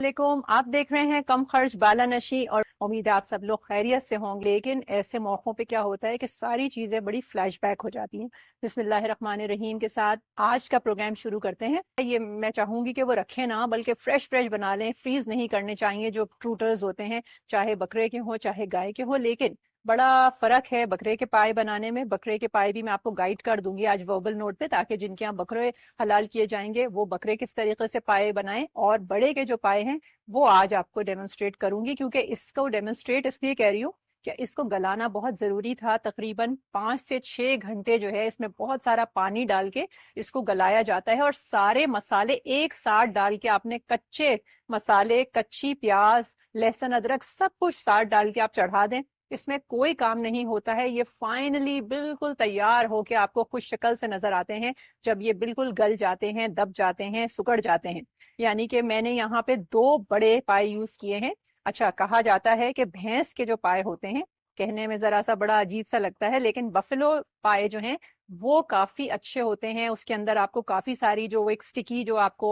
वालेकुम। आप देख रहे हैं कम खर्च बालानशी और उम्मीद है आप सब लोग खैरियत से होंगे। लेकिन ऐसे मौकों पे क्या होता है कि सारी चीजें बड़ी फ्लैशबैक हो जाती हैं। बिस्मिल्लाहिर्रहमानिर्रहीम के साथ आज का प्रोग्राम शुरू करते हैं। ये मैं चाहूंगी कि वो रखें ना, बल्कि फ्रेश फ्रेश बना लें। फ्रीज नहीं करने चाहिए जो फ्रूटर्स होते हैं, चाहे बकरे के हो चाहे गाय के हो। लेकिन बड़ा फर्क है बकरे के पाए बनाने में। बकरे के पाए भी मैं आपको गाइड कर दूंगी आज वर्बल नोट पे, ताकि जिनके यहाँ बकरे हलाल किए जाएंगे वो बकरे किस तरीके से पाए बनाएं। और बड़े के जो पाए हैं वो आज आपको डेमोन्स्ट्रेट करूंगी, क्योंकि इसको डेमोन्स्ट्रेट इसलिए कह रही हूँ कि इसको गलाना बहुत जरूरी था। तकरीबन 5 से 6 घंटे जो है इसमें बहुत सारा पानी डाल के इसको गलाया जाता है, और सारे मसाले एक साथ डाल के आपने कच्चे मसाले, कच्ची प्याज, लहसुन, अदरक सब कुछ साथ डाल के आप चढ़ा दें। इसमें कोई काम नहीं होता है। ये फाइनली बिल्कुल तैयार होके आपको खुश शक्ल से नजर आते हैं जब ये बिल्कुल गल जाते हैं, दब जाते हैं, सुकड़ जाते हैं। यानी कि मैंने यहाँ पे 2 बड़े पाए यूज किए हैं। अच्छा, कहा जाता है कि भैंस के जो पाए होते हैं, कहने में जरा सा बड़ा अजीब सा लगता है, लेकिन बफेलो पाए जो हैं वो काफी अच्छे होते हैं। उसके अंदर आपको काफी सारी जो एक स्टिकी जो आपको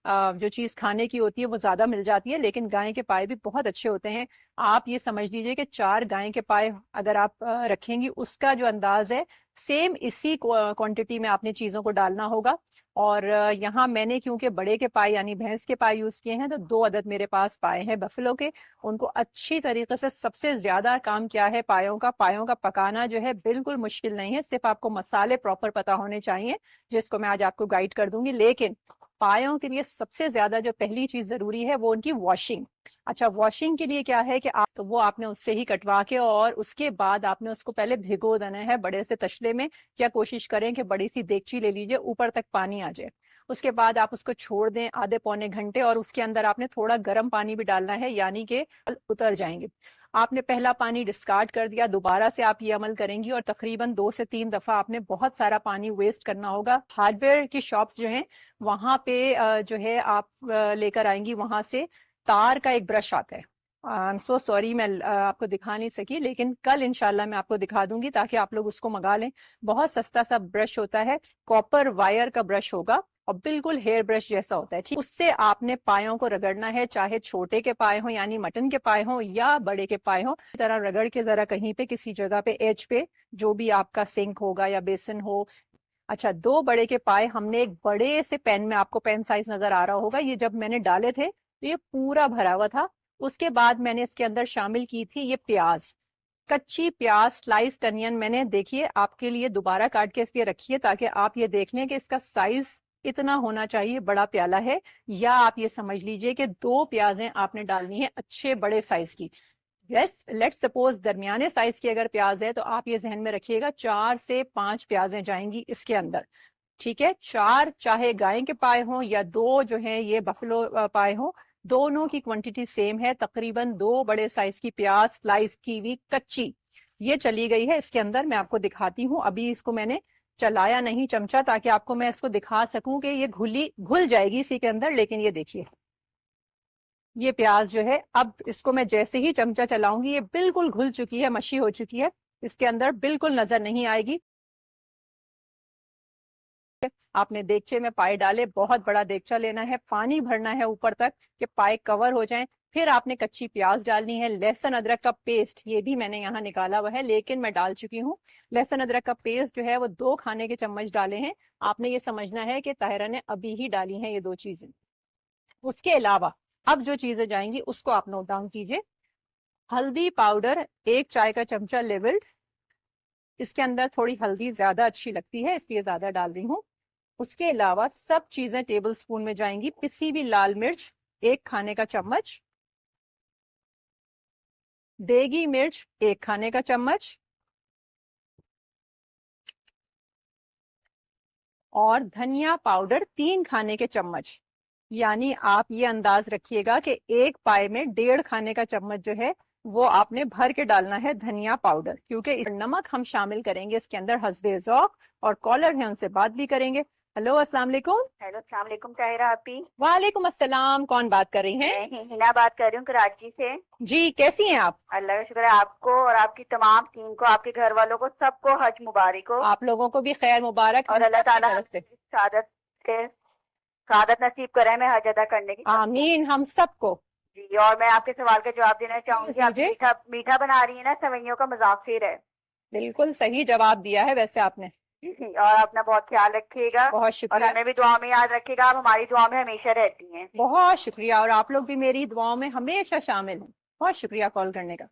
जो चीज खाने की होती है वो ज्यादा मिल जाती है। लेकिन गाय के पाए भी बहुत अच्छे होते हैं। आप ये समझ लीजिए कि 4 गाय के पाए अगर आप रखेंगी, उसका जो अंदाज है सेम इसी क्वांटिटी में आपने चीजों को डालना होगा। और यहाँ मैंने क्योंकि बड़े के पाए यानी भैंस के पाए यूज किए हैं, तो 2 अदद मेरे पास पाए हैं बफेलो के। उनको अच्छी तरीके से, सबसे ज्यादा काम क्या है पायों का पकाना जो है बिल्कुल मुश्किल नहीं है। सिर्फ आपको मसाले प्रॉपर पता होने चाहिए, जिसको मैं आज आपको गाइड कर दूंगी। लेकिन पायों के लिए सबसे ज्यादा जो पहली चीज जरूरी है वो उनकी वॉशिंग। अच्छा, वॉशिंग के लिए क्या है कि आप तो वो आपने उससे ही कटवा के, और उसके बाद आपने उसको पहले भिगो देना है बड़े से तसले में। क्या कोशिश करें कि बड़ी सी देगची ले लीजिए, ऊपर तक पानी आ जाए। उसके बाद आप उसको छोड़ दें आधे पौने घंटे, और उसके अंदर आपने थोड़ा गर्म पानी भी डालना है, यानी कि उतर जाएंगे। आपने पहला पानी डिस्कार्ड कर दिया, दोबारा से आप ये अमल करेंगी और तकरीबन 2 से 3 दफा आपने बहुत सारा पानी वेस्ट करना होगा। हार्डवेयर की शॉप्स जो हैं वहां पे जो है आप लेकर आएंगी, वहां से तार का एक ब्रश आता है। आई एम सो सॉरी, मैं आपको दिखा नहीं सकी, लेकिन कल इंशाल्लाह मैं आपको दिखा दूंगी ताकि आप लोग उसको मंगा लें। बहुत सस्ता सा ब्रश होता है, कॉपर वायर का ब्रश होगा और बिल्कुल हेयर ब्रश जैसा होता है, ठीक। उससे आपने पायों को रगड़ना है, चाहे छोटे के पाए हो यानी मटन के पाए हो या बड़े के पाए हो। इस तरह रगड़ के जरा कहीं पे किसी जगह पे एज पे, जो भी आपका सिंक होगा या बेसिन हो। अच्छा, 2 बड़े के पाए हमने एक बड़े से पैन में, आपको पैन साइज नजर आ रहा होगा, ये जब मैंने डाले थे तो ये पूरा भरा हुआ था। उसके बाद मैंने इसके अंदर शामिल की थी ये प्याज, कच्ची प्याज, स्लाइस्ड अनियन। मैंने देखिए आपके लिए दोबारा काट के इसलिए रखी है ताकि आप ये देख लें कि इसका साइज इतना होना चाहिए, बड़ा प्याला है। या आप ये समझ लीजिए कि 2 प्याजें आपने डालनी है अच्छे बड़े साइज की। लेट्स सपोज दरमियाने साइज की अगर प्याज है तो आप ये जहन में रखिएगा 4 से 5 प्याजें जाएंगी इसके अंदर, ठीक है। 4 चाहे गाय के पाए हों या 2 जो है ये बफलो पाए हों, दोनों की क्वांटिटी सेम है। तकरीबन 2 बड़े साइज की प्याज स्लाइस की हुई कच्ची ये चली गई है इसके अंदर। मैं आपको दिखाती हूँ, अभी इसको मैंने चलाया नहीं चमचा, ताकि आपको मैं इसको दिखा सकूं कि ये घुल जाएगी इसी के अंदर। लेकिन ये देखिए ये प्याज जो है, अब इसको मैं जैसे ही चमचा चलाऊंगी ये बिल्कुल घुल चुकी है, मशी हो चुकी है, इसके अंदर बिल्कुल नजर नहीं आएगी। आपने देगचे में पाए डाले, बहुत बड़ा देगचा लेना है, पानी भरना है ऊपर तक कि पाए कवर हो जाएं। फिर आपने कच्ची प्याज डालनी है, लहसुन अदरक का पेस्ट, ये भी मैंने यहाँ निकाला हुआ है लेकिन मैं डाल चुकी हूँ। लहसुन अदरक का पेस्ट जो है वो 2 खाने के चम्मच डाले हैं। आपने ये समझना है कि ताहिरा ने अभी ही डाली हैं ये 2 चीजें। उसके अलावा अब जो चीजें जाएंगी उसको आप नोट डाउन कीजिए। हल्दी पाउडर 1 चाय का चमचा लेवल्ड, इसके अंदर थोड़ी हल्दी ज्यादा अच्छी लगती है इसलिए ज्यादा डाल रही हूँ। उसके अलावा सब चीजें टेबल स्पून में जाएंगी। पिसी हुई लाल मिर्च 1 खाने का चम्मच, देगी मिर्च 1 खाने का चम्मच, और धनिया पाउडर 3 खाने के चम्मच। यानी आप ये अंदाज रखिएगा कि एक पाए में 1.5 खाने का चम्मच जो है वो आपने भर के डालना है धनिया पाउडर, क्योंकि नमक हम शामिल करेंगे इसके अंदर हस्बे ज़ौक़। और कॉलर है उनसे बात भी करेंगे। हेलो, अस्सलाम वालेकुम। हेलो, अस्सलाम वालेकुम ताहिरा आपी। वालेकुम अस्सलाम, कौन बात कर रही हैं? मैं हिना बात कर रही हूँ कराची से। जी, कैसी हैं आप? अल्लाह का शुक्र है, आपको और आपकी तमाम टीम को, आपके घर वालों को, सबको हज मुबारक हो। आप लोगों को भी खैर मुबारक और अल्लाह ताला तरफ से। सादत से सादत नसीब करे मैं हज अदा करने की। आमीन हम सबको। जी, और मैं आपके सवाल का जवाब देना चाहूंगी। आप दीजिए। मीठा मीठा बना रही है ना, सेवइयों का मजाक फिर है। बिल्कुल सही जवाब दिया है वैसे आपने। और अपना बहुत ख्याल रखिएगा। बहुत और शुक्रिया। हमें भी दुआ में याद रखिएगा, आप हमारी दुआ में हमेशा रहती हैं। बहुत शुक्रिया, और आप लोग भी मेरी दुआओं में हमेशा शामिल हैं। बहुत शुक्रिया कॉल करने का।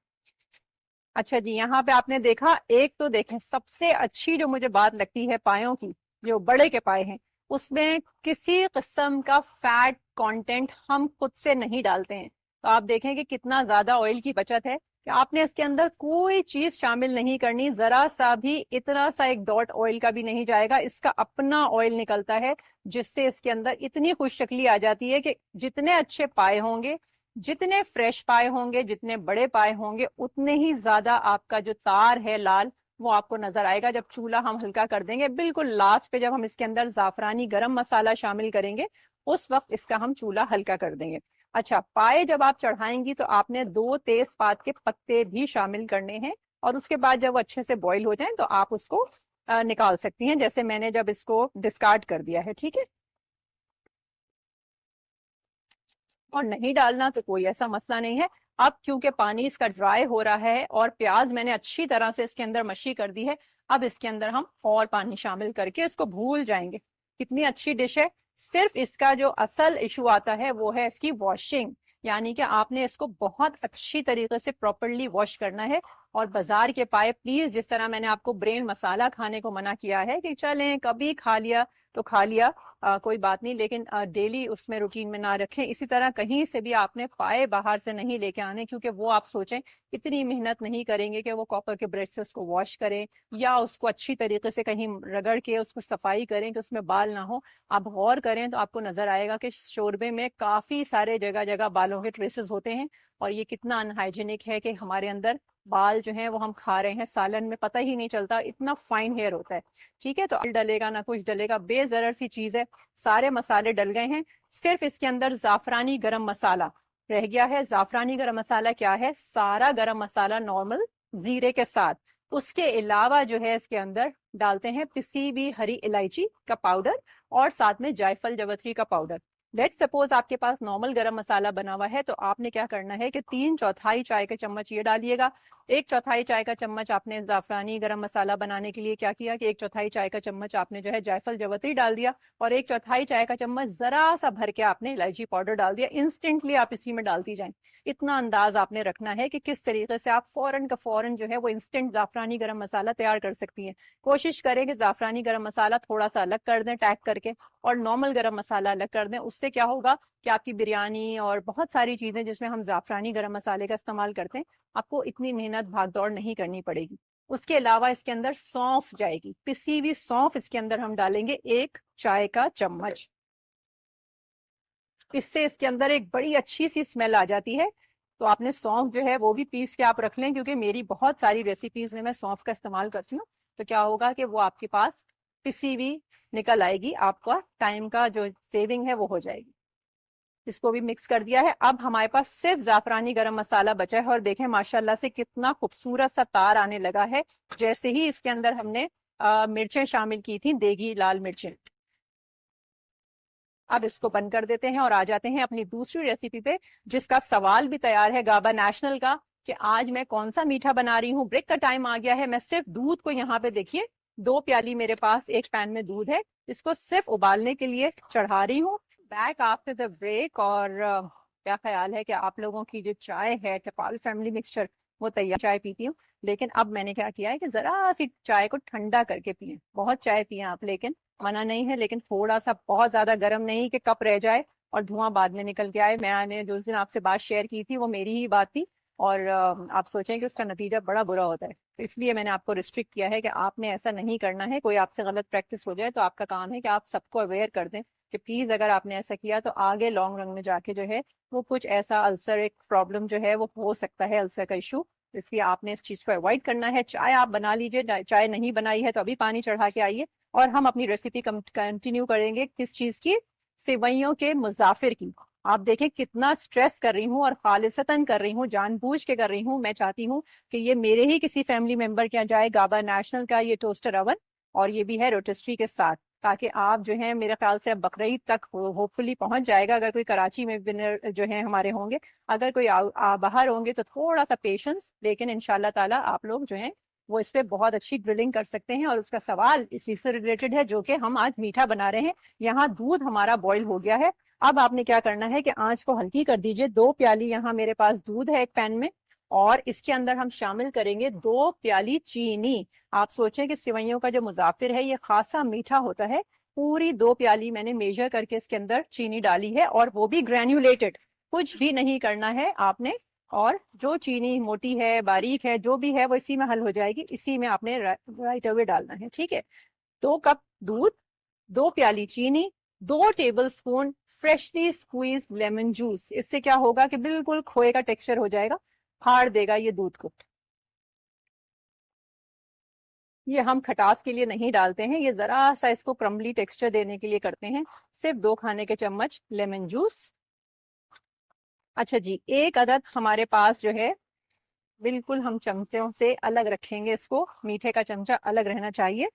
अच्छा जी, यहाँ पे आपने देखा, एक तो देखें सबसे अच्छी जो मुझे बात लगती है पायों की, जो बड़े के पाए हैं उसमें किसी किस्म का फैट कंटेंट हम खुद से नहीं डालते हैं। तो आप देखें कि कितना ज्यादा ऑयल की बचत है कि आपने इसके अंदर कोई चीज शामिल नहीं करनी, जरा सा भी, इतना सा एक डॉट ऑयल का भी नहीं जाएगा। इसका अपना ऑयल निकलता है जिससे इसके अंदर इतनी खुश शक्ली आ जाती है कि जितने अच्छे पाए होंगे, जितने फ्रेश पाए होंगे, जितने बड़े पाए होंगे, उतने ही ज्यादा आपका जो तार है लाल, वो आपको नजर आएगा। जब चूल्हा हम हल्का कर देंगे, बिल्कुल लास्ट पे जब हम इसके अंदर जाफरानी गरम मसाला शामिल करेंगे, उस वक्त इसका हम चूल्हा हल्का कर देंगे। अच्छा, पाए जब आप चढ़ाएंगी तो आपने 2 तेजपात के पत्ते भी शामिल करने हैं, और उसके बाद जब वो अच्छे से बॉईल हो जाए तो आप उसको निकाल सकती हैं, जैसे मैंने जब इसको डिस्कार्ड कर दिया है। ठीक है, और नहीं डालना तो कोई ऐसा मसला नहीं है। अब क्योंकि पानी इसका ड्राई हो रहा है और प्याज मैंने अच्छी तरह से इसके अंदर मशी कर दी है, अब इसके अंदर हम और पानी शामिल करके इसको भूल जाएंगे। कितनी अच्छी डिश है। सिर्फ इसका जो असल इशू आता है वो है इसकी वॉशिंग, यानी कि आपने इसको बहुत अच्छी तरीके से प्रॉपरली वॉश करना है। और बाजार के पाए प्लीज, जिस तरह मैंने आपको ब्रेन मसाला खाने को मना किया है कि चलें कभी खा लिया तो खा लिया, कोई बात नहीं, लेकिन डेली उसमें रूटीन में ना रखें। इसी तरह कहीं से भी आपने पाए बाहर से नहीं लेके आने, क्योंकि वो आप सोचें इतनी मेहनत नहीं करेंगे कि वो कॉपर के ब्रश से उसको वॉश करें या उसको अच्छी तरीके से कहीं रगड़ के उसको सफाई करें कि उसमें बाल ना हो। आप गौर करें तो आपको नजर आएगा कि शोरबे में काफी सारे जगह जगह बालों के ट्रेसेस होते हैं, और ये कितना अनहाइजीनिक है कि हमारे अंदर बाल जो हैं वो हम खा रहे हैं सालन में, पता ही नहीं चलता, इतना फाइन हेयर होता है। ठीक है, तो डलेगा ना कुछ डलेगा, बेजरर सी चीज है। सारे मसाले डल गए हैं, सिर्फ इसके अंदर जाफरानी गरम मसाला रह गया है। जाफरानी गरम मसाला क्या है? सारा गरम मसाला नॉर्मल जीरे के साथ, उसके अलावा जो है इसके अंदर डालते हैं पिसी हुई हरी इलायची का पाउडर और साथ में जायफल जवत्री का पाउडर। लेट सपोज आपके पास नॉर्मल गरम मसाला बना हुआ है, तो आपने क्या करना है कि 3/4 चाय के चम्मच ये डालिएगा। 1/4 चाय का चम्मच आपने जाफरानी गरम मसाला बनाने के लिए क्या किया कि 1/4 चाय का चम्मच आपने जो है जायफल जवत्री डाल दिया, और 1/4 चाय का चम्मच जरा सा भर के आपने इलायची पाउडर डाल दिया। इंस्टेंटली आप इसी में डालती जाएं। इतना अंदाज आपने रखना है कि किस तरीके से आप फौरन का फौरन जो है वो इंस्टेंट जाफरानी गरम मसाला तैयार कर सकती हैं। कोशिश करें कि जाफरानी गरम मसाला थोड़ा सा अलग कर दें टैग करके, और नॉर्मल गरम मसाला अलग कर दें। उससे क्या होगा कि आपकी बिरयानी और बहुत सारी चीजें जिसमें हम जाफरानी गरम मसाले का इस्तेमाल करते हैं, आपको इतनी मेहनत भागदौड़ नहीं करनी पड़ेगी। उसके अलावा इसके अंदर सौंफ जाएगी, पिसी हुई सौंफ इसके अंदर हम डालेंगे 1 चाय का चम्मच। इससे इसके अंदर एक बड़ी अच्छी सी स्मेल आ जाती है। तो आपने सौंफ जो है वो भी पीस के आप रख लें, क्योंकि मेरी बहुत सारी रेसिपीज में मैं सौंफ का इस्तेमाल करती हूँ। तो क्या होगा कि वो आपके पास पिसी हुई निकल आएगी, आपका टाइम का जो सेविंग है वो हो जाएगी। इसको भी मिक्स कर दिया है। अब हमारे पास सिर्फ जाफरानी गरम मसाला बचा है, और देखें माशाल्लाह से कितना खूबसूरत सा तार आने लगा है जैसे ही इसके अंदर हमने मिर्चें शामिल की थी, देगी लाल मिर्चें। अब इसको बंद कर देते हैं और आ जाते हैं अपनी दूसरी रेसिपी पे, जिसका सवाल भी तैयार है गाबा नेशनल का कि आज मैं कौन सा मीठा बना रही हूँ। ब्रेक का टाइम आ गया है। मैं सिर्फ दूध को यहाँ पे देखिए, 2 प्याली मेरे पास एक पैन में दूध है, इसको सिर्फ उबालने के लिए चढ़ा रही हूँ। Back after the break. और क्या ख्याल है कि आप लोगों की जो चाय है टपाल फैमिली मिक्सचर, वो तैयार चाय पीती हूँ, लेकिन अब मैंने क्या किया है कि जरा सी चाय को ठंडा करके पिए। बहुत चाय पिए आप, लेकिन मना नहीं है, लेकिन थोड़ा सा, बहुत ज्यादा गर्म नहीं कि कप रह जाए और धुआं बाद में निकल के आए। मैंने जो उस दिन आपसे बात शेयर की थी वो मेरी ही बात थी, और आप सोचें कि उसका नतीजा बड़ा बुरा होता है, तो इसलिए मैंने आपको रिस्ट्रिक्ट किया है कि आपने ऐसा नहीं करना है। कोई आपसे गलत प्रैक्टिस हो जाए तो आपका काम है कि आप सबको अवेयर कर दें कि प्लीज अगर आपने ऐसा किया तो आगे लॉन्ग रन में जाके जो है वो कुछ ऐसा अल्सर, एक प्रॉब्लम जो है वो हो सकता है, अल्सर का इशू। इसलिए आपने इस चीज को अवॉइड करना है। चाय आप बना लीजिए, चाय नहीं बनाई है तो अभी पानी चढ़ा के आइए, और हम अपनी रेसिपी कंटिन्यू करेंगे किस चीज की? सेवइयों के मुजाफिर की। आप देखें कितना स्ट्रेस कर रही हूँ और खालिसतन कर रही हूँ, जानबूझ के कर रही हूँ। मैं चाहती हूँ कि ये मेरे ही किसी फैमिली मेंबर के यहाँ जाए, गाबा नेशनल का ये टोस्टर अवन, और ये भी है रोटिस्ट्री के साथ। ताकि आप जो है मेरे ख्याल से अब बकरीद तक होपफुली पहुंच जाएगा, अगर कोई कराची में विनर जो है हमारे होंगे। अगर कोई बाहर होंगे तो थोड़ा सा पेशेंस, लेकिन इंशाल्लाह ताला आप लोग जो है वो इस पे बहुत अच्छी ग्रिलिंग कर सकते हैं। और उसका सवाल इसी से रिलेटेड है, जो कि हम आज मीठा बना रहे हैं। यहाँ दूध हमारा बॉईल हो गया है। अब आपने क्या करना है कि आंच को हल्की कर दीजिए। 2 प्याली यहाँ मेरे पास दूध है एक पैन में, और इसके अंदर हम शामिल करेंगे 2 प्याली चीनी। आप सोचें कि सिवैयों का जो मुजाफिर है ये खासा मीठा होता है। पूरी 2 प्याली मैंने मेजर करके इसके अंदर चीनी डाली है, और वो भी ग्रेन्युलेटेड। कुछ भी नहीं करना है आपने। और जो चीनी मोटी है बारीक है जो भी है वो इसी में हल हो जाएगी, इसी में आपने राइट अवे डालना है। ठीक है, 2 कप दूध, 2 प्याली चीनी, 2 table spoon freshly squeeze lemon juice. इससे क्या होगा कि बिल्कुल खोए का टेक्सचर हो जाएगा, फाड़ देगा ये दूध को। ये हम खटास के लिए नहीं डालते हैं, ये जरा सा इसको क्रम्बली टेक्सचर देने के लिए करते हैं। सिर्फ 2 खाने के चम्मच लेमन जूस। अच्छा जी, एक अदद हमारे पास जो है, बिल्कुल हम चमचों से अलग रखेंगे इसको, मीठे का चमचा अलग रहना चाहिए।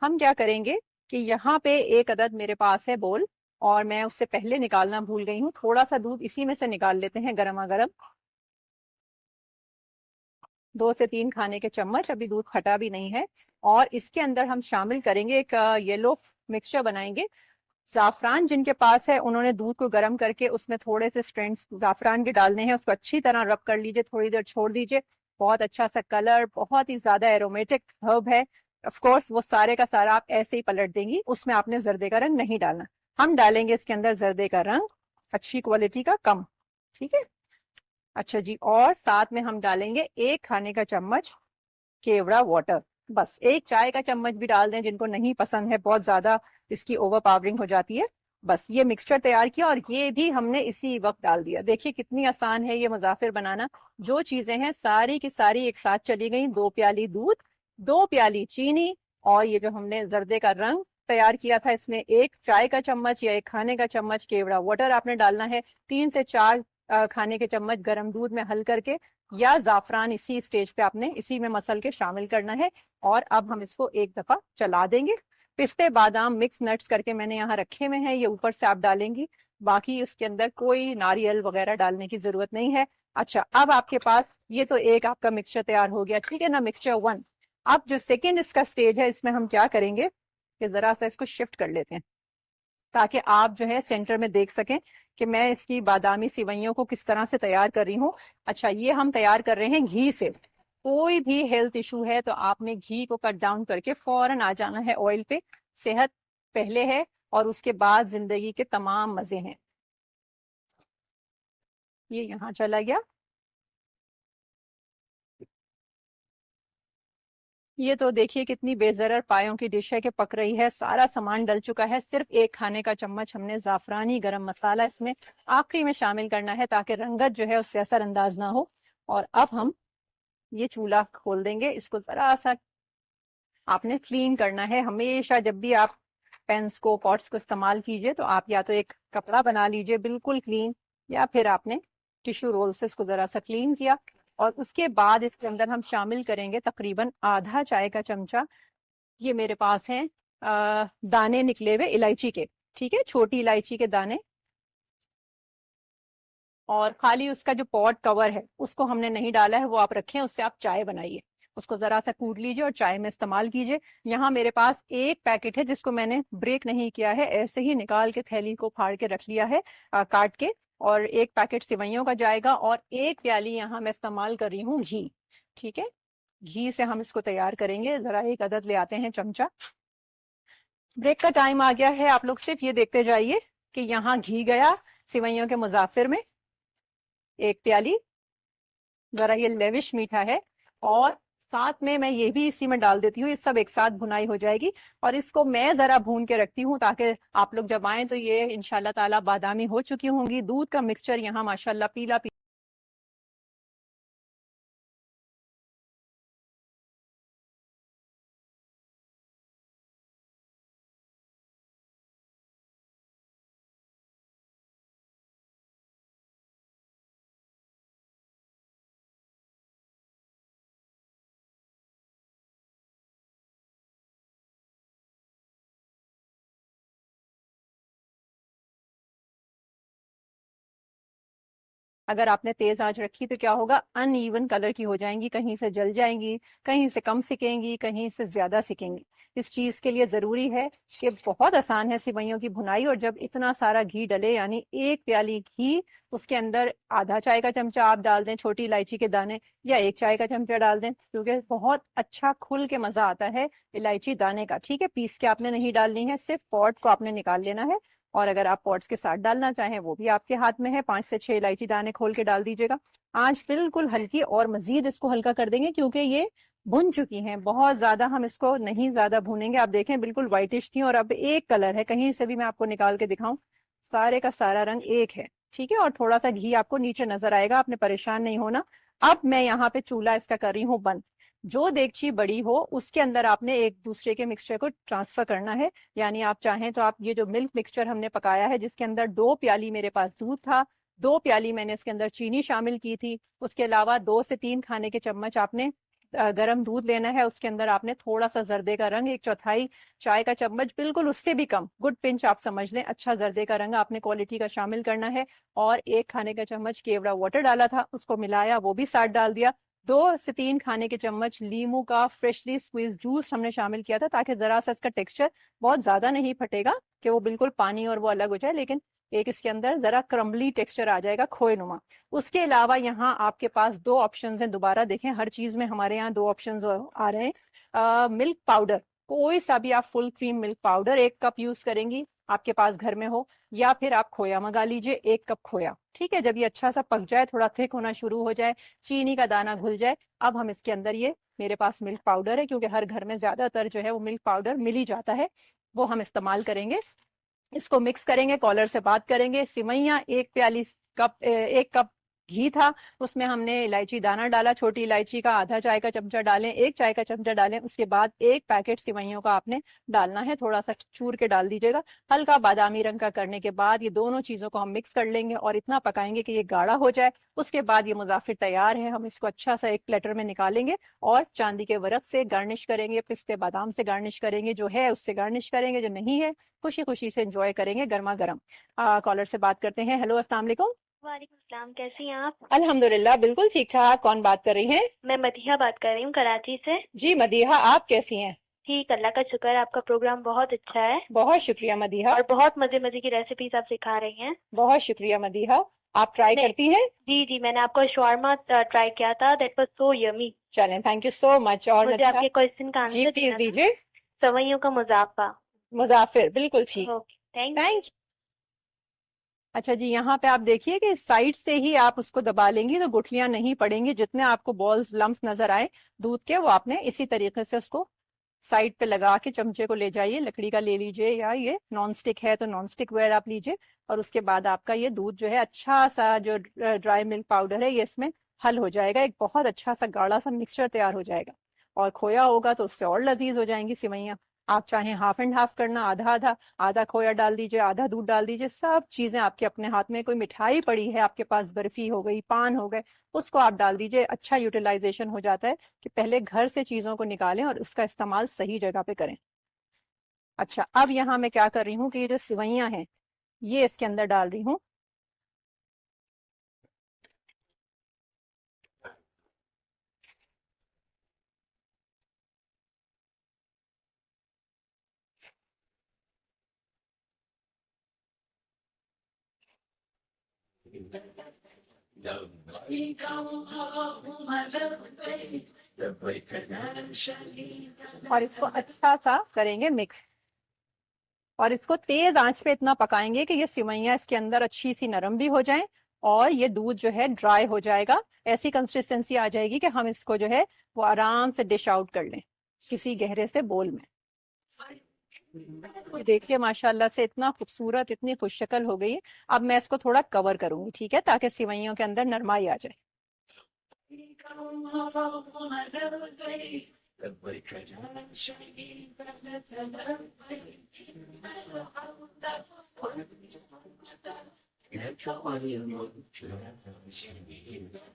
हम क्या करेंगे कि यहाँ पे एक अदद मेरे पास है बोल, और मैं उससे पहले निकालना भूल गई हूँ। थोड़ा सा दूध इसी में से निकाल लेते हैं गर्मा गर्म। 2 से 3 खाने के चम्मच, अभी दूध फटा भी नहीं है। और इसके अंदर हम शामिल करेंगे एक येलो मिक्सचर बनाएंगे। जाफरान जिनके पास है उन्होंने दूध को गर्म करके उसमें थोड़े से स्ट्रेंड्स जाफरान के डालने हैं, उसको अच्छी तरह रब कर लीजिए, थोड़ी देर छोड़ दीजिए। बहुत अच्छा सा कलर, बहुत ही ज्यादा एरोमेटिक हर्ब है। ऑफ कोर्स वो सारे का सारा आप ऐसे ही पलट देंगी, उसमें आपने जर्दे का रंग नहीं डालना। हम डालेंगे इसके अंदर जर्दे का रंग अच्छी क्वालिटी का कम। ठीक है, अच्छा जी, और साथ में हम डालेंगे 1 खाने का चम्मच केवड़ा वाटर। बस 1 चाय का चम्मच भी डाल दें, जिनको नहीं पसंद है बहुत ज्यादा इसकी ओवर पावरिंग हो जाती है। बस ये मिक्सचर तैयार किया, और ये भी हमने इसी वक्त डाल दिया। देखिए कितनी आसान है ये मुजाफिर बनाना। जो चीजें हैं सारी की सारी एक साथ चली गई। 2 प्याली दूध, 2 प्याली चीनी, और ये जो हमने जर्दे का रंग तैयार किया था, इसमें 1 चाय का चम्मच या 1 खाने का चम्मच केवड़ा वाटर आपने डालना है। 3 से 4 खाने के चम्मच गर्म दूध में हल करके, या जाफरान इसी स्टेज पे आपने इसी में मसल के शामिल करना है। और अब हम इसको एक दफा चला देंगे। पिस्ते बादाम मिक्स नट्स करके मैंने यहाँ रखे हुए हैं, ये ऊपर से आप डालेंगी। बाकी उसके अंदर कोई नारियल वगैरह डालने की जरूरत नहीं है। अच्छा, अब आपके पास ये तो एक आपका मिक्सचर तैयार हो गया, ठीक है ना, मिक्सचर 1। अब जो सेकेंड इसका स्टेज है, इसमें हम क्या करेंगे कि जरा सा इसको शिफ्ट कर लेते हैं, ताकि आप जो है सेंटर में देख सकें कि मैं इसकी बादामी सिवैयों को किस तरह से तैयार कर रही हूँ। अच्छा, ये हम तैयार कर रहे हैं घी से। कोई भी हेल्थ इशू है तो आपने घी को कट डाउन करके फौरन आ जाना है ऑयल पे। सेहत पहले है, और उसके बाद जिंदगी के तमाम मजे हैं। ये यहाँ चला गया। ये तो देखिए कितनी बेजरर पायों की डिश है कि पक रही है, सारा सामान डल चुका है। सिर्फ 1 खाने का चम्मच हमने जाफरानी गरम मसाला इसमें आखिरी में शामिल करना है, ताकि रंगत जो है उससे असर अंदाज ना हो। और अब हम ये चूल्हा खोल देंगे। इसको जरा सा आपने क्लीन करना है। हमेशा जब भी आप पेन्स को पॉट्स को इस्तेमाल कीजिए तो आप या तो एक कपड़ा बना लीजिए बिल्कुल क्लीन, या फिर आपने टिश्यू रोल से इसको जरा सा क्लीन किया। और उसके बाद इसके अंदर हम शामिल करेंगे तकरीबन ½ चाय का चमचा, ये मेरे पास हैं दाने निकले हुए इलायची के। ठीक है, छोटी इलायची के दाने। और खाली उसका जो पॉट कवर है उसको हमने नहीं डाला है, वो आप रखें, उससे आप चाय बनाइए। उसको जरा सा कूट लीजिए और चाय में इस्तेमाल कीजिए। यहाँ मेरे पास एक पैकेट है जिसको मैंने ब्रेक नहीं किया है, ऐसे ही निकाल के थैली को फाड़ के रख लिया है काट के। और एक पैकेट सिवैयों का जाएगा, और 1 प्याली यहाँ मैं इस्तेमाल कर रही हूँ घी। ठीक है, घी से हम इसको तैयार करेंगे। जरा एक अदद ले आते हैं चमचा। ब्रेक का टाइम आ गया है, आप लोग सिर्फ ये देखते जाइए कि यहाँ घी गया सिवैयों के मुजाफिर में 1 प्याली। जरा ये लेविश मीठा है। और साथ में मैं ये भी इसी में डाल देती हूँ, ये सब एक साथ भुनाई हो जाएगी। और इसको मैं जरा भून के रखती हूँ ताकि आप लोग जब आए तो ये इंशाल्लाह ताला बादामी हो चुकी होंगी। दूध का मिक्सचर यहाँ माशाल्लाह पीला अगर आपने तेज आंच रखी तो क्या होगा, अनइवन कलर की हो जाएंगी, कहीं से जल जाएंगी, कहीं से कम सिकेंगी, कहीं से ज्यादा सिकेंगी। इस चीज के लिए जरूरी है कि बहुत आसान है सिवैयों की भुनाई। और जब इतना सारा घी डले, यानी 1 प्याली घी, उसके अंदर आधा चाय का चमचा आप डाल दें छोटी इलायची के दाने, या 1 चाय का चमचा डाल दें, क्योंकि बहुत अच्छा खुल के मजा आता है इलायची दाने का। ठीक है, पीस के आपने नहीं डालनी है, सिर्फ पॉट को आपने निकाल लेना है। और अगर आप पॉट्स के साथ डालना चाहें वो भी आपके हाथ में है, 5 से 6 इलायची दाने खोल के डाल दीजिएगा। आंच बिल्कुल हल्की, और मजीद इसको हल्का कर देंगे क्योंकि ये भुन चुकी हैं, बहुत ज्यादा हम इसको नहीं ज्यादा भूनेंगे। आप देखें बिल्कुल व्हाइटिश थी और अब एक कलर है, कहीं से भी मैं आपको निकाल के दिखाऊं, सारे का सारा रंग एक है। ठीक है, और थोड़ा सा घी आपको नीचे नजर आएगा, आपने परेशान नहीं होना। अब मैं यहाँ पे चूल्हा इसका कर रही हूँ बंद। जो देगची बड़ी हो उसके अंदर आपने एक दूसरे के मिक्सचर को ट्रांसफर करना है। यानी आप चाहें तो आप ये जो मिल्क मिक्सचर हमने पकाया है, जिसके अंदर 2 प्याली मेरे पास दूध था, 2 प्याली मैंने इसके अंदर चीनी शामिल की थी, उसके अलावा 2 से 3 खाने के चम्मच आपने गरम दूध लेना है, उसके अंदर आपने थोड़ा सा जर्दे का रंग, 1/4 चाय का चम्मच, बिल्कुल उससे भी कम, गुड पिंच आप समझ लें, अच्छा जर्दे का रंग आपने क्वालिटी का शामिल करना है। और 1 खाने का चम्मच केवड़ा वाटर डाला था, उसको मिलाया, वो भी साथ डाल दिया। 2 से 3 खाने के चम्मच लीमू का फ्रेशली स्क्वीज जूस हमने शामिल किया था, ताकि जरा सा इसका टेक्सचर बहुत ज्यादा नहीं फटेगा कि वो बिल्कुल पानी और वो अलग हो जाए, लेकिन एक इसके अंदर जरा क्रम्बली टेक्सचर आ जाएगा, खोए नुमा। उसके अलावा यहाँ आपके पास 2 ऑप्शंस हैं, दोबारा देखें हर चीज में हमारे यहाँ 2 ऑप्शंस आ रहे हैं। मिल्क पाउडर, कोई सा भी आप full cream milk powder 1 cup use करेंगी, आपके पास घर में हो, या फिर आप खोया मंगा लीजिए 1 कप खोया। ठीक है, जब ये अच्छा सा पक जाए, थोड़ा थिक होना शुरू हो जाए, चीनी का दाना घुल जाए, अब हम इसके अंदर, ये मेरे पास मिल्क पाउडर है क्योंकि हर घर में ज्यादातर जो है वो मिल्क पाउडर मिल ही जाता है, वो हम इस्तेमाल करेंगे। इसको मिक्स करेंगे, कॉलर से बात करेंगे। सिवैयां 1 कप घी था, उसमें हमने इलायची दाना डाला, छोटी इलायची का आधा चाय का चमचा डालें, 1 चाय का चमचा डालें, उसके बाद 1 पैकेट सिवैयों का आपने डालना है, थोड़ा सा चूर के डाल दीजिएगा। हल्का बादामी रंग का करने के बाद ये दोनों चीजों को हम मिक्स कर लेंगे और इतना पकाएंगे कि ये गाढ़ा हो जाए। उसके बाद ये मुजाफिर तैयार है, हम इसको अच्छा सा एक प्लेटर में निकालेंगे और चांदी के वर्क से गार्निश करेंगे, पिस्ते बादाम से गार्निश करेंगे, जो है उससे गार्निश करेंगे, जो नहीं है खुशी खुशी से एंजॉय करेंगे गर्मा गर्म। कॉलर से बात करते हैं। हेलो, अस्सलाम वालेकुम। वालेकुम सलाम, कैसी हैं आप? अल्हम्दुलिल्लाह, बिल्कुल ठीक ठाक। कौन बात कर रही हैं? मैं मदीहा बात कर रही हूँ कराची से। जी मदीहा, आप कैसी हैं? ठीक, अल्लाह का शुक्र है, आपका प्रोग्राम बहुत अच्छा है बहुत शुक्रिया मदीहा। और बहुत मजे मजे की रेसिपीज आप सिखा रही हैं। बहुत शुक्रिया मदीहा। आप ट्राई नहीं, करती हैं? जी जी, मैंने आपका शवारमा ट्राई किया था, दैट वाज सो यमी। चलें, थैंक यू सो मच। और मुझे अच्छा, आपके क्वेश्चन का जी आंसर प्लीज देना था। दीजिए। सवैयों का मुजाफा। मुजाफिर, बिल्कुल ठीक। Okay, thank you. थैंक। अच्छा जी, यहाँ पे आप देखिए कि साइड से ही आप उसको दबा लेंगी तो गुठलियां नहीं पड़ेंगी, जितने आपको बॉल्स लम्स नजर आए दूध के, वो आपने इसी तरीके से उसको साइड पे लगा के चमचे को ले जाइए, लकड़ी का ले लीजिए, या ये नॉन स्टिक है तो नॉन स्टिक वेयर आप लीजिए। और उसके बाद आपका ये दूध जो है, अच्छा सा जो ड्राई मिल्क पाउडर है, ये इसमें हल हो जाएगा, एक बहुत अच्छा सा गाढ़ा सा मिक्सचर तैयार हो जाएगा। और खोया होगा तो उससे और लजीज हो जाएंगी सिवैयां। आप चाहें हाफ एंड हाफ करना, आधा आधा, आधा खोया डाल दीजिए, आधा दूध डाल दीजिए, सब चीजें आपके अपने हाथ में। कोई मिठाई पड़ी है आपके पास, बर्फी हो गई, पान हो गए, उसको आप डाल दीजिए। अच्छा यूटिलाइजेशन हो जाता है कि पहले घर से चीजों को निकालें और उसका इस्तेमाल सही जगह पे करें। अच्छा, अब यहाँ मैं क्या कर रही हूँ कि ये जो सिवैयां हैं, ये इसके अंदर डाल रही हूँ। और इसको अच्छा सा करेंगे मिक्स, और इसको तेज आंच पे इतना पकाएंगे कि ये सिवैयां इसके अंदर अच्छी सी नरम भी हो जाएं, और ये दूध जो है ड्राई हो जाएगा, ऐसी कंसिस्टेंसी आ जाएगी कि हम इसको जो है वो आराम से डिश आउट कर लें किसी गहरे से बोल में। देखिए माशाल्लाह से इतना खूबसूरत, इतनी खुशशक्ल हो गई है। अब मैं इसको थोड़ा कवर करूंगी, ठीक है, ताकि सिवैयों के अंदर नरमाई आ जाए।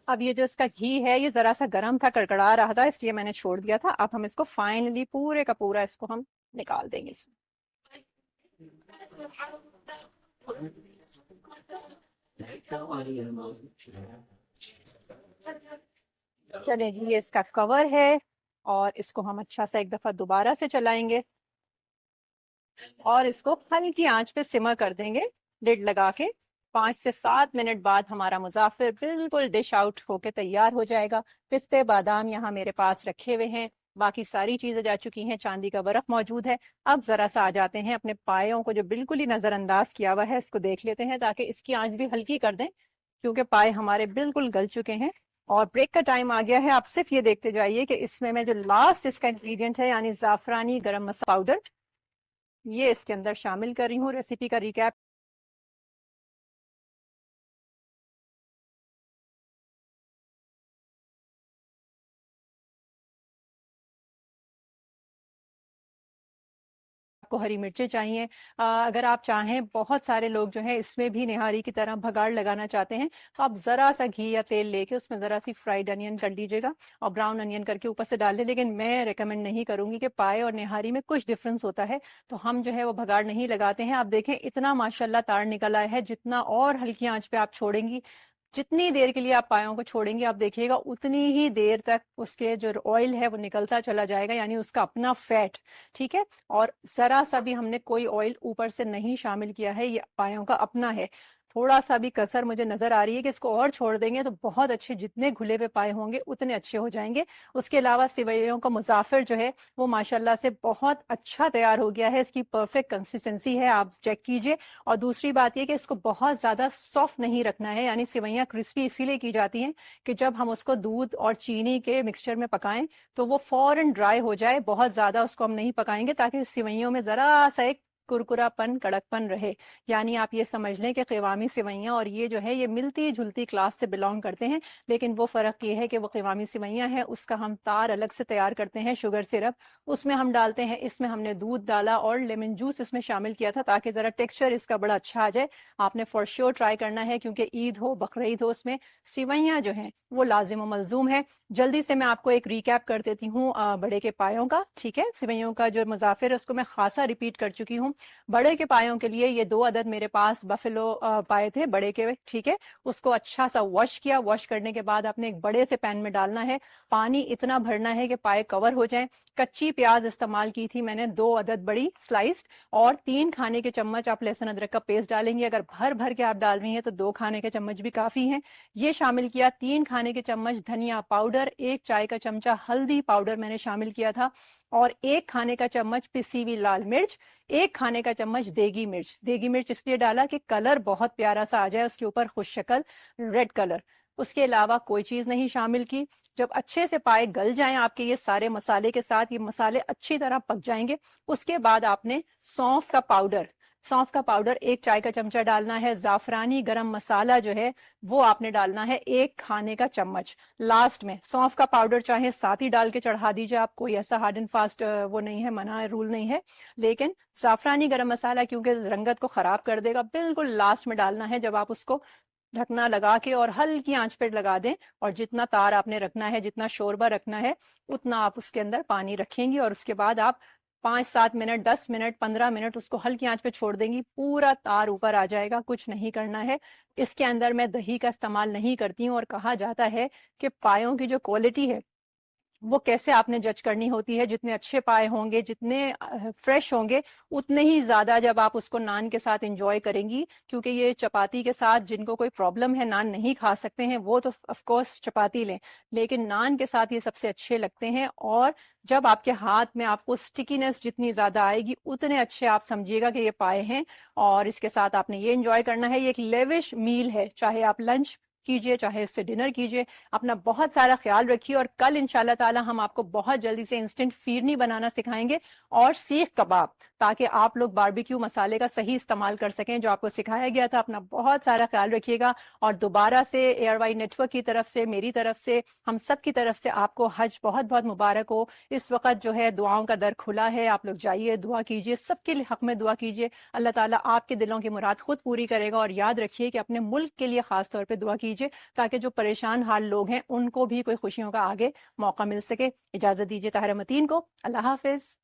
अब ये जो इसका घी है, ये जरा सा गर्म था, कड़कड़ा रहा था, इसलिए मैंने छोड़ दिया था। अब हम इसको फाइनली पूरे का पूरा इसको हम निकाल देंगे इसमें। चलिए जी, ये इसका कवर है और इसको हम अच्छा सा एक दफा दोबारा से चलाएंगे और इसको हल्की आंच पे सिमर कर देंगे लिड लगा के। 5 से 7 मिनट बाद हमारा मुजाफिर बिल्कुल डिश आउट होके तैयार हो जाएगा। पिस्ते बादाम यहाँ मेरे पास रखे हुए हैं, बाकी सारी चीजें जा चुकी हैं, चांदी का बर्फ मौजूद है। अब जरा सा आ जाते हैं अपने पायों को जो बिल्कुल ही नजरअंदाज किया हुआ है, इसको देख लेते हैं ताकि इसकी आंच भी हल्की कर दें, क्योंकि पाए हमारे बिल्कुल गल चुके हैं और ब्रेक का टाइम आ गया है। आप सिर्फ ये देखते जाइए कि इसमें मैं जो लास्ट इसका इंग्रेडिएंट है यानी जाफरानी गरम मसाला पाउडर, ये इसके अंदर शामिल कर रही हूँ। रेसिपी का रिकैप आपको हरी मिर्चें चाहिए। अगर आप चाहें, बहुत सारे लोग जो है इसमें भी निहारी की तरह भगाड़ लगाना चाहते हैं, तो आप जरा सा घी या तेल लेके उसमें जरा सी फ्राइड अनियन कर लीजिएगा और ब्राउन अनियन करके ऊपर से डाल लें। लेकिन मैं रेकमेंड नहीं करूंगी कि पाए और निहारी में कुछ डिफरेंस होता है, तो हम जो है वो भगाड़ नहीं लगाते हैं। आप देखें इतना माशाल्लाह तार निकल आया है, जितना और हल्की आंच पे आप छोड़ेंगी, जितनी देर के लिए आप पायों को छोड़ेंगे, आप देखिएगा उतनी ही देर तक उसके जो ऑयल है वो निकलता चला जाएगा, यानी उसका अपना फैट। ठीक है, और जरा सा भी हमने कोई ऑयल ऊपर से नहीं शामिल किया है, ये पायों का अपना है। थोड़ा सा भी कसर मुझे नजर आ रही है कि इसको और छोड़ देंगे तो बहुत अच्छे, जितने घुले पे पाए होंगे उतने अच्छे हो जाएंगे। उसके अलावा सिवैयों का मुजाफिर जो है वो माशाल्लाह से बहुत अच्छा तैयार हो गया है, इसकी परफेक्ट कंसिस्टेंसी है, आप चेक कीजिए। और दूसरी बात यह कि इसको बहुत ज्यादा सॉफ्ट नहीं रखना है, यानी सिवैयां क्रिस्पी इसीलिए की जाती हैं कि जब हम उसको दूध और चीनी के मिक्सचर में पकाएं तो वो फौरन ड्राई हो जाए। बहुत ज्यादा उसको हम नहीं पकाएंगे ताकि सिवैयों में जरा सा एक कुरकुरापन, कड़कपन रहे। यानी आप ये समझ लें कि क़िवामी सिवैयां और ये जो है ये मिलती जुलती क्लास से बिलोंग करते हैं, लेकिन वो फर्क ये है कि वो क़िवामी सिवैयां है उसका हम तार अलग से तैयार करते हैं, शुगर सिरप उसमें हम डालते हैं, इसमें हमने दूध डाला और लेमन जूस इसमें शामिल किया था ताकि जरा टेक्सचर इसका बड़ा अच्छा आ जाए। आपने फॉर श्योर ट्राई करना है, क्योंकि ईद हो बकरीद हो, उसमें सिवैयां जो है वो लाजिम मलजूम है। जल्दी से मैं आपको एक रिकैप कर देती हूँ बड़े के पायों का। ठीक है, सिवैयों का जो मुजाफिर है उसको मैं खासा रिपीट कर चुकी हूँ। बड़े के पायों के लिए ये 2 अदद मेरे पास बफेलो पाए थे बड़े के। ठीक है, उसको अच्छा सा वॉश किया। वॉश करने के बाद आपने एक बड़े से पैन में डालना है, पानी इतना भरना है कि पाए कवर हो जाए। कच्ची प्याज इस्तेमाल की थी मैंने, 2 अदद बड़ी स्लाइस्ड, और 3 खाने के चम्मच आप लहसुन अदरक का पेस्ट डालेंगे। अगर भर भर के आप डाल रही हैं तो 2 खाने के चम्मच भी काफी हैं। ये शामिल किया। 3 खाने के चम्मच धनिया पाउडर, 1 चाय का चमचा हल्दी पाउडर मैंने शामिल किया था, और 1 खाने का चम्मच पिसी हुई लाल मिर्च, 1 खाने का चम्मच देगी मिर्च। देगी मिर्च इसलिए डाला कि कलर बहुत प्यारा सा आ जाए उसके ऊपर, खुश शक्ल रेड कलर। उसके अलावा कोई चीज नहीं शामिल की। जब अच्छे से पाए गल जाएं आपके ये सारे मसाले के साथ, ये मसाले अच्छी तरह पक जाएंगे, उसके बाद आपने सौंफ का पाउडर, 1 चाय का चमचा डालना है। जाफरानी गरम मसाला जो है वो आपने डालना है 1 खाने का चम्मच। लास्ट में सौंफ का पाउडर चाहे साथ ही डाल के चढ़ा दीजिए आप, कोई ऐसा हार्ड एंड फास्ट वो नहीं है, मना है, रूल नहीं है। लेकिन जाफरानी गरम मसाला क्योंकि रंगत को खराब कर देगा, बिल्कुल लास्ट में डालना है, जब आप उसको ढकना लगा के और हल्की आंच पर लगा दें। और जितना तार आपने रखना है, जितना शोरबा रखना है, उतना आप उसके अंदर पानी रखेंगी और उसके बाद आप 5-7 मिनट, 10 मिनट, 15 मिनट उसको हल्की आंच पे छोड़ देंगी, पूरा तार ऊपर आ जाएगा। कुछ नहीं करना है। इसके अंदर मैं दही का इस्तेमाल नहीं करती हूँ, और कहा जाता है कि पायों की जो क्वालिटी है वो कैसे आपने जज करनी होती है, जितने अच्छे पाए होंगे, जितने फ्रेश होंगे, उतने ही ज्यादा जब आप उसको नान के साथ एंजॉय करेंगी। क्योंकि ये चपाती के साथ, जिनको कोई प्रॉब्लम है नान नहीं खा सकते हैं, वो तो ऑफ कोर्स चपाती लें, लेकिन नान के साथ ये सबसे अच्छे लगते हैं। और जब आपके हाथ में आपको स्टिकीनेस जितनी ज्यादा आएगी, उतने अच्छे आप समझिएगा कि ये पाए हैं। और इसके साथ आपने ये एंजॉय करना है। ये एक लेविश मील है, चाहे आप लंच कीजिए चाहे इससे डिनर कीजिए। अपना बहुत सारा ख्याल रखिए, और कल इंशाल्लाह ताला हम आपको बहुत जल्दी से इंस्टेंट फिरनी बनाना सिखाएंगे और सीख कबाब, ताकि आप लोग बारबेक्यू मसाले का सही इस्तेमाल कर सकें जो आपको सिखाया गया था। अपना बहुत सारा ख्याल रखिएगा, और दोबारा से ARY नेटवर्क की तरफ से, मेरी तरफ से, हम सब की तरफ से आपको हज बहुत बहुत मुबारक हो। इस वक्त जो है दुआओं का दर खुला है, आप लोग जाइए, दुआ कीजिए, सबके हक में दुआ कीजिए। अल्लाह ताला आपके दिलों की मुराद खुद पूरी करेगा। और याद रखिए कि अपने मुल्क के लिए खास तौर पर दुआ कीजिए, ताकि जो परेशान हाल लोग हैं उनको भी कोई खुशियों का आगे मौका मिल सके। इजाजत दीजिए ताहिरा मतीन को। अल्लाह हाफिज।